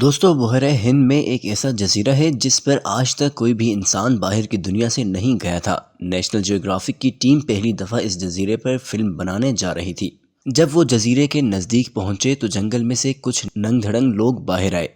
دوستو بحیرہ ہند میں ایک ایسا جزیرہ ہے جس پر آج تک کوئی بھی انسان باہر کی دنیا سے نہیں گیا تھا۔ نیشنل جیوگرافک کی ٹیم پہلی دفعہ اس جزیرے پر فلم بنانے جا رہی تھی۔ جب وہ جزیرے کے نزدیک پہنچے تو جنگل میں سے کچھ ننگ دھڑنگ لوگ باہر آئے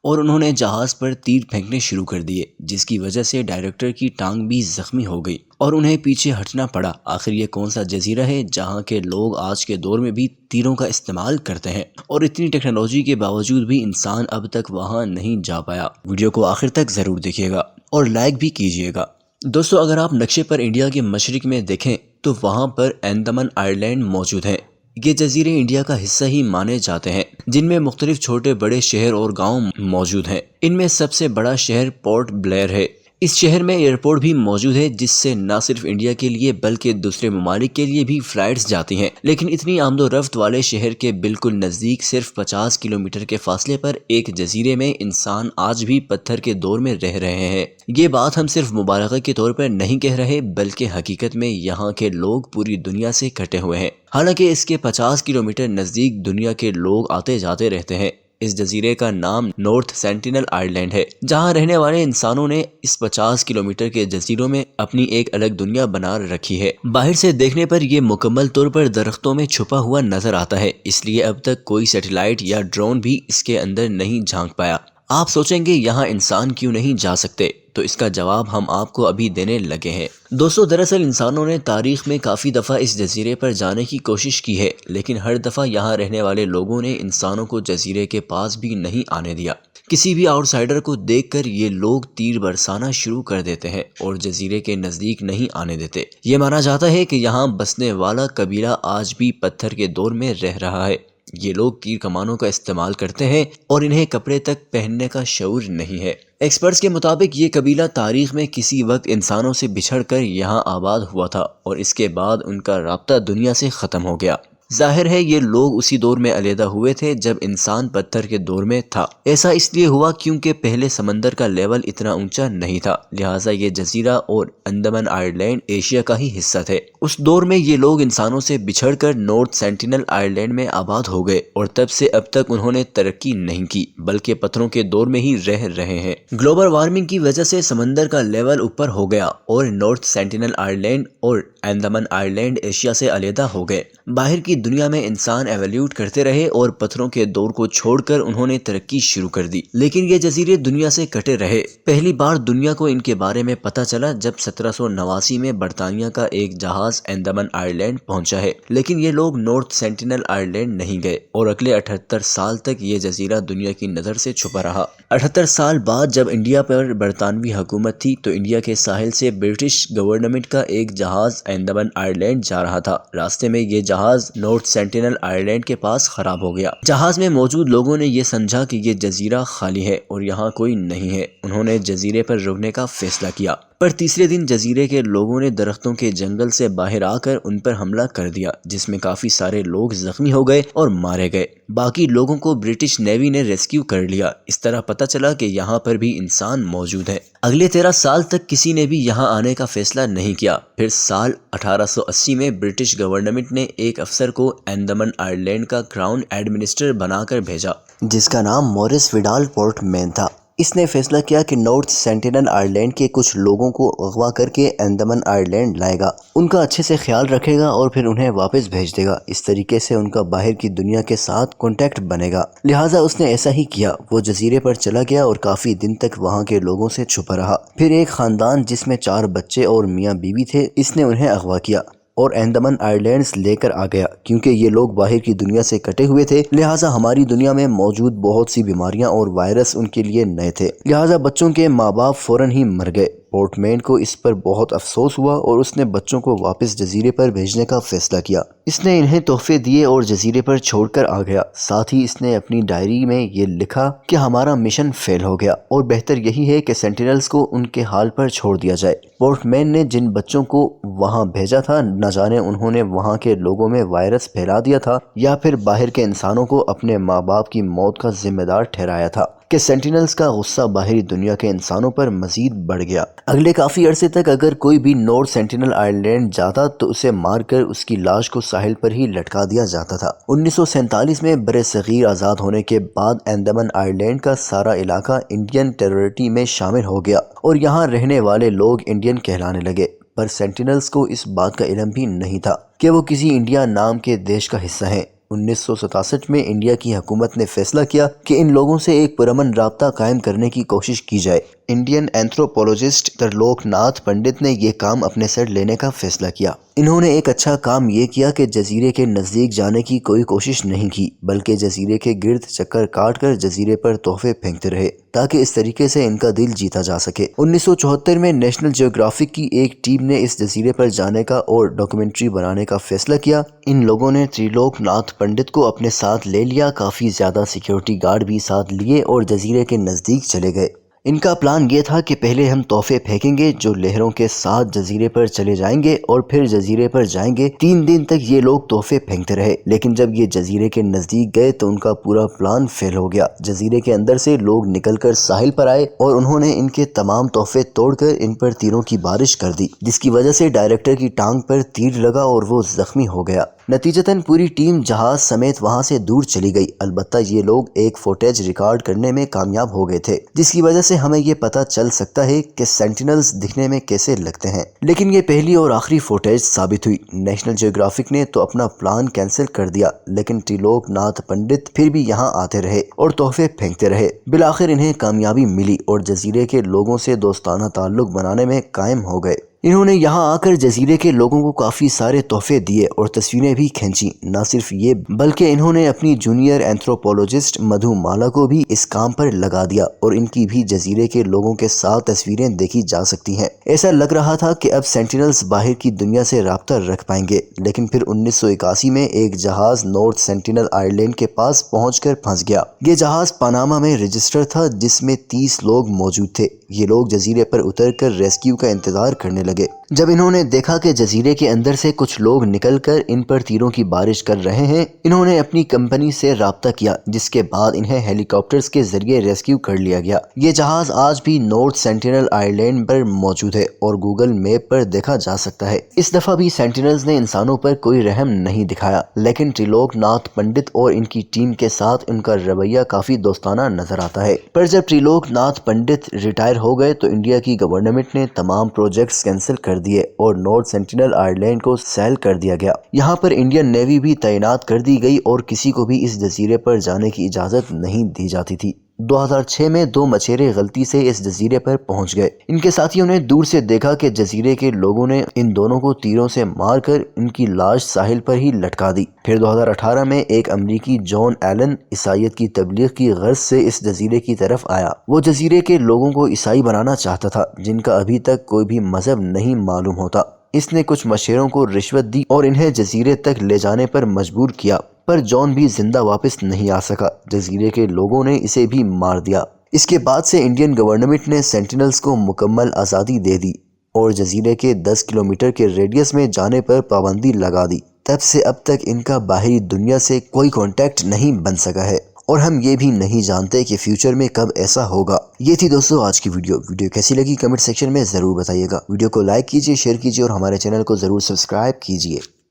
اور انہوں نے جہاز پر تیر پھینکنے شروع کر دیے، جس کی وجہ سے ڈائریکٹر کی ٹانگ بھی زخمی ہو گئی اور انہیں پیچھے ہٹنا پڑا۔ آخر یہ کون سا جزیرہ ہے جہاں کے لوگ آج کے دور میں بھی تیروں کا استعمال کرتے ہیں اور اتنی ٹیکنالوجی کے باوجود بھی انسان اب تک وہاں نہیں جا پایا؟ ویڈیو کو آخر تک ضرور دیکھیے گا اور لائک بھی کیجیے گا۔ دوستو اگر آپ نقشے پر انڈیا کے مشرق میں دیکھیں تو وہاں پر انڈمان آئلینڈ موجود ہیں۔ یہ جزیرے انڈیا کا حصہ ہی مانے جاتے ہیں، جن میں مختلف چھوٹے بڑے شہر اور گاؤں موجود ہیں۔ ان میں سب سے بڑا شہر پورٹ بلیئر ہے۔ اس شہر میں ایئرپورٹ بھی موجود ہے جس سے نہ صرف انڈیا کے لیے بلکہ دوسرے ممالک کے لیے بھی فلائٹس جاتی ہیں۔ لیکن اتنی آمد و رفت والے شہر کے بالکل نزدیک صرف 50 کلومیٹر کے فاصلے پر ایک جزیرے میں انسان آج بھی پتھر کے دور میں رہ رہے ہیں۔ یہ بات ہم صرف مبالغہ کے طور پر نہیں کہہ رہے بلکہ حقیقت میں یہاں کے لوگ پوری دنیا سے کٹے ہوئے ہیں۔ حالانکہ اس کے 50 کلومیٹر نزدیک دنیا کے لوگ آتے جاتے رہتے ہیں۔ اس جزیرے کا نام نارتھ سینٹینل آئلینڈ ہے، جہاں رہنے والے انسانوں نے اس 50 کلومیٹر کے جزیروں میں اپنی ایک الگ دنیا بنا رکھی ہے۔ باہر سے دیکھنے پر یہ مکمل طور پر درختوں میں چھپا ہوا نظر آتا ہے، اس لیے اب تک کوئی سیٹلائٹ یا ڈرون بھی اس کے اندر نہیں جھانک پایا۔ آپ سوچیں گے یہاں انسان کیوں نہیں جا سکتے؟ تو اس کا جواب ہم آپ کو ابھی دینے لگے ہیں۔ دوستو دراصل انسانوں نے تاریخ میں کافی دفعہ اس جزیرے پر جانے کی کوشش کی ہے، لیکن ہر دفعہ یہاں رہنے والے لوگوں نے انسانوں کو جزیرے کے پاس بھی نہیں آنے دیا۔ کسی بھی آؤٹ سائڈر کو دیکھ کر یہ لوگ تیر برسانا شروع کر دیتے ہیں اور جزیرے کے نزدیک نہیں آنے دیتے۔ یہ مانا جاتا ہے کہ یہاں بسنے والا قبیلہ آج بھی پتھر کے دور میں رہ رہا ہے۔ یہ لوگ تیر کمانوں کا استعمال کرتے ہیں اور انہیں کپڑے تک پہننے کا شعور نہیں ہے۔ ایکسپرٹس کے مطابق یہ قبیلہ تاریخ میں کسی وقت انسانوں سے بچھڑ کر یہاں آباد ہوا تھا اور اس کے بعد ان کا رابطہ دنیا سے ختم ہو گیا۔ ظاہر ہے یہ لوگ اسی دور میں علیحدہ ہوئے تھے جب انسان پتھر کے دور میں تھا۔ ایسا اس لیے ہوا کیونکہ پہلے سمندر کا لیول اتنا اونچا نہیں تھا، لہٰذا یہ جزیرہ اور انڈمان آئلینڈ ایشیا کا ہی حصہ تھے۔ اس دور میں یہ لوگ انسانوں سے بچھڑ کر نارتھ سینٹینل آئلینڈ میں آباد ہو گئے اور تب سے اب تک انہوں نے ترقی نہیں کی بلکہ پتھروں کے دور میں ہی رہ رہے ہیں۔ گلوبل وارمنگ کی وجہ سے سمندر کا لیول اوپر ہو گیا اور نارتھ سینٹینل آئلینڈ اور انڈمان آئلینڈ ایشیا سے علیحدہ ہو گئے۔ باہر کی دنیا میں انسان ایولیوٹ کرتے رہے اور پتھروں کے دور کو چھوڑ کر انہوں نے ترقی شروع کر دی، لیکن یہ جزیرے دنیا سے کٹے رہے۔ پہلی بار دنیا کو ان کے بارے میں پتہ چلا جب 1789 میں برطانیہ کا ایک جہاز انڈمان آئلینڈ پہنچا ہے، لیکن یہ لوگ نارتھ سینٹینل آئلینڈ نہیں گئے اور اگلے 78 سال تک یہ جزیرہ دنیا کی نظر سے چھپا رہا۔ 78 سال بعد جب انڈیا پر برطانوی حکومت تھی تو انڈیا کے ساحل سے برٹش گورنمنٹ کا ایک جہاز انڈمان آئلینڈ جا رہا تھا۔ راستے میں یہ جہاز نارتھ سینٹینل آئلینڈ کے پاس خراب ہو گیا۔ جہاز میں موجود لوگوں نے یہ سمجھا کہ یہ جزیرہ خالی ہے اور یہاں کوئی نہیں ہے۔ انہوں نے جزیرے پر رکنے کا فیصلہ کیا، پر تیسرے دن جزیرے کے لوگوں نے درختوں کے جنگل سے باہر آ کر ان پر حملہ کر دیا، جس میں کافی سارے لوگ زخمی ہو گئے اور مارے گئے۔ باقی لوگوں کو برٹش نیوی نے ریسکیو کر لیا۔ اس طرح پتہ چلا کہ یہاں پر بھی انسان موجود ہے۔ اگلے 13 سال تک کسی نے بھی یہاں آنے کا فیصلہ نہیں کیا۔ پھر سال 1880 میں برٹش گورنمنٹ نے ایک افسر کو انڈمان آئلینڈ کا کراؤن ایڈمنسٹر بنا کر بھیجا، جس کا نام مورس وڈال پورٹ مین تھا۔ اس نے فیصلہ کیا کہ نارتھ سینٹینل آئلینڈ کے کچھ لوگوں کو اغوا کر کے انڈمان آئلینڈ لائے گا، ان کا اچھے سے خیال رکھے گا اور پھر انہیں واپس بھیج دے گا۔ اس طریقے سے ان کا باہر کی دنیا کے ساتھ کانٹیکٹ بنے گا۔ لہٰذا اس نے ایسا ہی کیا۔ وہ جزیرے پر چلا گیا اور کافی دن تک وہاں کے لوگوں سے چھپا رہا۔ پھر ایک خاندان جس میں 4 بچے اور میاں بیوی تھے، اس نے انہیں اغوا کیا اور انڈمان آئلینڈز لے کر آ گیا۔ کیونکہ یہ لوگ باہر کی دنیا سے کٹے ہوئے تھے، لہٰذا ہماری دنیا میں موجود بہت سی بیماریاں اور وائرس ان کے لیے نئے تھے، لہٰذا بچوں کے ماں باپ فوراً ہی مر گئے۔ پورٹ مین کو اس پر بہت افسوس ہوا اور اس نے بچوں کو واپس جزیرے پر بھیجنے کا فیصلہ کیا۔ اس نے انہیں تحفے دیے اور جزیرے پر چھوڑ کر آ گیا۔ ساتھ ہی اس نے اپنی ڈائری میں یہ لکھا کہ ہمارا مشن فیل ہو گیا اور بہتر یہی ہے کہ سینٹینلز کو ان کے حال پر چھوڑ دیا جائے۔ پورٹ مین نے جن بچوں کو وہاں بھیجا تھا، نہ جانے انہوں نے وہاں کے لوگوں میں وائرس پھیلا دیا تھا یا پھر باہر کے انسانوں کو اپنے ماں باپ کی موت کا ذمہ دار ٹھہرایا تھا۔ کہ سینٹینلز کا غصہ باہری دنیا کے انسانوں پر مزید بڑھ گیا۔ اگلے کافی عرصے تک اگر کوئی بھی نارتھ سینٹینل آئی لینڈ جاتا تو اسے مار کر اس کی لاش کو ساحل پر ہی لٹکا دیا جاتا تھا۔ 1947 میں بر صغیر آزاد ہونے کے بعد انڈمان آئی لینڈ کا سارا علاقہ انڈین ٹیریٹری میں شامل ہو گیا اور یہاں رہنے والے لوگ انڈین کہلانے لگے، پر سینٹینلز کو اس بات کا علم بھی نہیں تھا کہ وہ کسی انڈیا نام کے دیش کا حصہ ہیں۔ 1967 میں انڈیا کی حکومت نے فیصلہ کیا کہ ان لوگوں سے ایک پرامن رابطہ قائم کرنے کی کوشش کی جائے۔ انڈین اینتھروپولوجسٹ ترلوک ناتھ پنڈت نے یہ کام اپنے سر لینے کا فیصلہ کیا۔ انہوں نے ایک اچھا کام یہ کیا کہ جزیرے کے نزدیک جانے کی کوئی کوشش نہیں کی، بلکہ جزیرے کے گرد چکر کاٹ کر جزیرے پر تحفے پھینکتے رہے تاکہ اس طریقے سے ان کا دل جیتا جا سکے۔ 1974 میں نیشنل جیوگرافک کی ایک ٹیم نے اس جزیرے پر جانے کا اور ڈاکیومنٹری بنانے کا فیصلہ کیا۔ ان لوگوں نے ترلوک ناتھ پنڈت کو اپنے ساتھ لے لیا، کافی زیادہ سیکیورٹی گارڈ بھی ساتھ لیے اور جزیرے کے نزدیک چلے گئے۔ ان کا پلان یہ تھا کہ پہلے ہم تحفے پھینکیں گے جو لہروں کے ساتھ جزیرے پر چلے جائیں گے اور پھر جزیرے پر جائیں گے۔ 3 دن تک یہ لوگ تحفے پھینکتے رہے، لیکن جب یہ جزیرے کے نزدیک گئے تو ان کا پورا پلان فیل ہو گیا۔ جزیرے کے اندر سے لوگ نکل کر ساحل پر آئے اور انہوں نے ان کے تمام تحفے توڑ کر ان پر تیروں کی بارش کر دی، جس کی وجہ سے ڈائریکٹر کی ٹانگ پر تیر لگا اور وہ زخمی ہو گیا۔ نتیجتاً پوری ٹیم جہاز سمیت وہاں سے دور چلی گئی، البتہ یہ لوگ ایک فوٹیج ریکارڈ کرنے میں کامیاب ہو گئے تھے، جس کی وجہ سے ہمیں یہ پتہ چل سکتا ہے کہ سینٹینلز دکھنے میں کیسے لگتے ہیں۔ لیکن یہ پہلی اور آخری فوٹیج ثابت ہوئی۔ نیشنل جیوگرافک نے تو اپنا پلان کینسل کر دیا، لیکن ترلوک ناتھ پنڈت پھر بھی یہاں آتے رہے اور تحفے پھینکتے رہے۔ بالآخر انہیں کامیابی ملی اور جزیرے کے لوگوں سے دوستانہ تعلق بنانے میں قائم ہو گئے۔ انہوں نے یہاں آ کر جزیرے کے لوگوں کو کافی سارے تحفے دیے اور تصویریں بھی کھینچی۔ نہ صرف یہ بلکہ انہوں نے اپنی جونیئر اینتھروپولوجسٹ مدھو مالا کو بھی اس کام پر لگا دیا اور ان کی بھی جزیرے کے لوگوں کے ساتھ تصویریں دیکھی جا سکتی ہیں۔ ایسا لگ رہا تھا کہ اب سینٹینلز باہر کی دنیا سے رابطہ رکھ پائیں گے، لیکن پھر 1981 میں ایک جہاز نارتھ سینٹینل آئی لینڈ کے پاس پہنچ کر پھنس گیا۔ یہ جہاز پاناما میں رجسٹر تھا جس میں 30 لوگ موجود تھے۔ یہ لوگ جزیرے پر اتر کر ریسکیو کا انتظار کرنے لگے۔ جب انہوں نے دیکھا کہ جزیرے کے اندر سے کچھ لوگ نکل کر ان پر تیروں کی بارش کر رہے ہیں، انہوں نے اپنی کمپنی سے رابطہ کیا، جس کے بعد انہیں ہیلی کاپٹرز کے ذریعے ریسکیو کر لیا گیا۔ یہ جہاز آج بھی نارتھ سینٹینل آئی لینڈ پر موجود ہے اور گوگل میپ پر دیکھا جا سکتا ہے۔ اس دفعہ بھی سینٹینلز نے انسانوں پر کوئی رحم نہیں دکھایا، لیکن ترلوک ناتھ پنڈت اور ان کی ٹیم کے ساتھ ان کا رویہ کافی دوستانہ نظر آتا ہے۔ پر جب ترلوک ناتھ پنڈت ریٹائر ہو گئے تو انڈیا کی گورنمنٹ نے تمام پروجیکٹس کینسل کر دیے اور نارتھ سینٹینل آئی لینڈ کو سیل کر دیا گیا۔ یہاں پر انڈین نیوی بھی تعینات کر دی گئی اور کسی کو بھی اس جزیرے پر جانے کی اجازت نہیں دی جاتی تھی۔ 2006 میں 2 مچھیرے غلطی سے اس جزیرے پر پہنچ گئے۔ ان کے ساتھیوں نے دور سے دیکھا کہ جزیرے کے لوگوں نے ان دونوں کو تیروں سے مار کر ان کی لاش ساحل پر ہی لٹکا دی۔ پھر 2018 میں ایک امریکی جان ایلن عیسائیت کی تبلیغ کی غرض سے اس جزیرے کی طرف آیا۔ وہ جزیرے کے لوگوں کو عیسائی بنانا چاہتا تھا، جن کا ابھی تک کوئی بھی مذہب نہیں معلوم ہوتا۔ اس نے کچھ مشیروں کو رشوت دی اور انہیں جزیرے تک لے جانے پر مجبور کیا، پر جان بھی زندہ واپس نہیں آ سکا۔ جزیرے کے لوگوں نے اسے بھی مار دیا۔ اس کے بعد سے انڈین گورنمنٹ نے سینٹینلز کو مکمل آزادی دے دی اور جزیرے کے 10 کلومیٹر کے ریڈیس میں جانے پر پابندی لگا دی۔ تب سے اب تک ان کا باہری دنیا سے کوئی کانٹیکٹ نہیں بن سکا ہے اور ہم یہ بھی نہیں جانتے کہ فیوچر میں کب ایسا ہوگا۔ یہ تھی دوستو آج کی ویڈیو کیسی لگی کمنٹ سیکشن میں ضرور بتائیے گا۔ ویڈیو کو لائک کیجیے، شیئر کیجیے اور ہمارے چینل کو ضرور سبسکرائب کیجیے۔